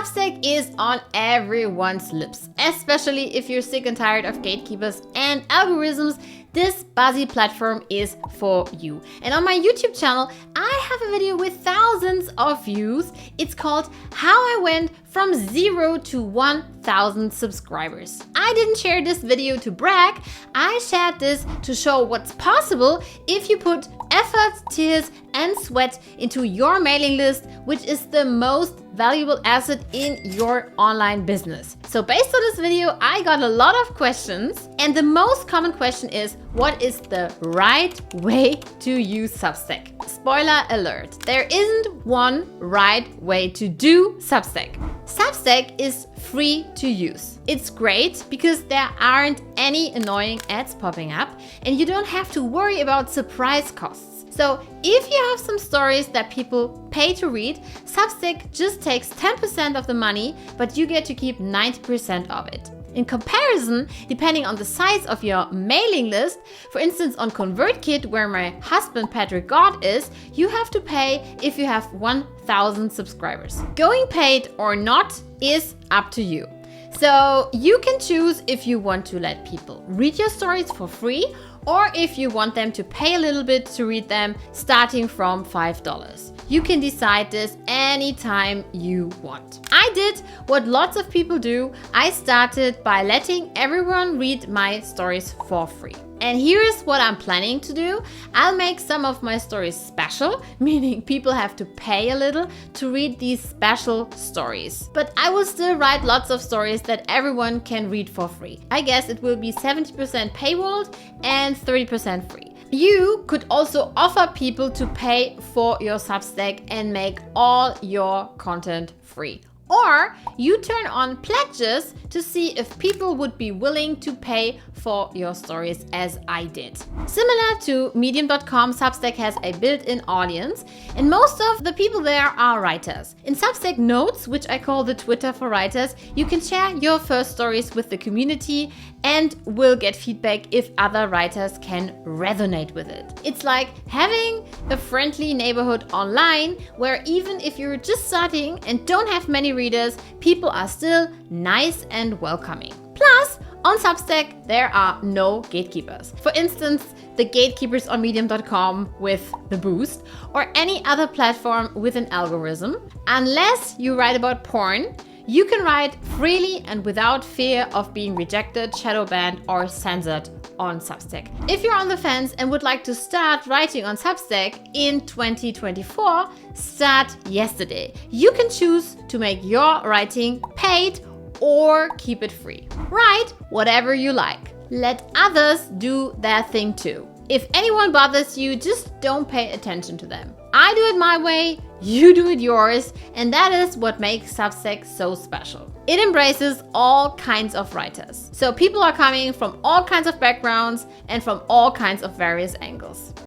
Substack is on everyone's lips, especially if you're sick and tired of gatekeepers and algorithms. This buzzy platform is for you. And on my YouTube channel, I have a video with thousands of views. It's called How I Went from 0 to 1,000 subscribers. I didn't share this video to brag. I shared this to show what's possible if you put effort, tears, and sweat into your mailing list, which is the most valuable asset in your online business. So based on this video, I got a lot of questions, and the most common question is, what is the right way to use Substack? Spoiler alert, there isn't one right way to do Substack. Substack is free to use. It's great because there aren't any annoying ads popping up, and you don't have to worry about surprise costs. So if you have some stories that people pay to read, Substack just takes 10% of the money, but you get to keep 90% of it. In comparison, depending on the size of your mailing list, for instance on ConvertKit, where my husband Patrick God is, you have to pay if you have 1,000 subscribers. Going paid or not is up to you. So you can choose if you want to let people read your stories for free, or if you want them to pay a little bit to read them, starting from $5. You can decide this anytime you want. I did what lots of people do. I started by letting everyone read my stories for free. And here's what I'm planning to do. I'll make some of my stories special, meaning people have to pay a little to read these special stories. But I will still write lots of stories that everyone can read for free. I guess it will be 70% paywalled and 30% free. You could also offer people to pay for your Substack and make all your content free. Or you turn on pledges to see if people would be willing to pay for your stories, as I did. Similar to Medium.com, Substack has a built-in audience, and most of the people there are writers. In Substack Notes, which I call the Twitter for writers, you can share your first stories with the community and will get feedback if other writers can resonate with it. It's like having a friendly neighborhood online where even if you're just starting and don't have many readers, people are still nice and welcoming. Plus, on Substack, there are no gatekeepers. For instance, the gatekeepers on Medium.com with the boost, or any other platform with an algorithm. Unless you write about porn, you can write freely and without fear of being rejected, shadow banned, or censored on Substack. If you're on the fence and would like to start writing on Substack in 2024, start yesterday. You can choose to make your writing paid or keep it free. Write whatever you like. Let others do their thing too. If anyone bothers you, just don't pay attention to them. I do it my way, you do it yours, and that is what makes Substack so special. It embraces all kinds of writers. So people are coming from all kinds of backgrounds and from all kinds of various angles.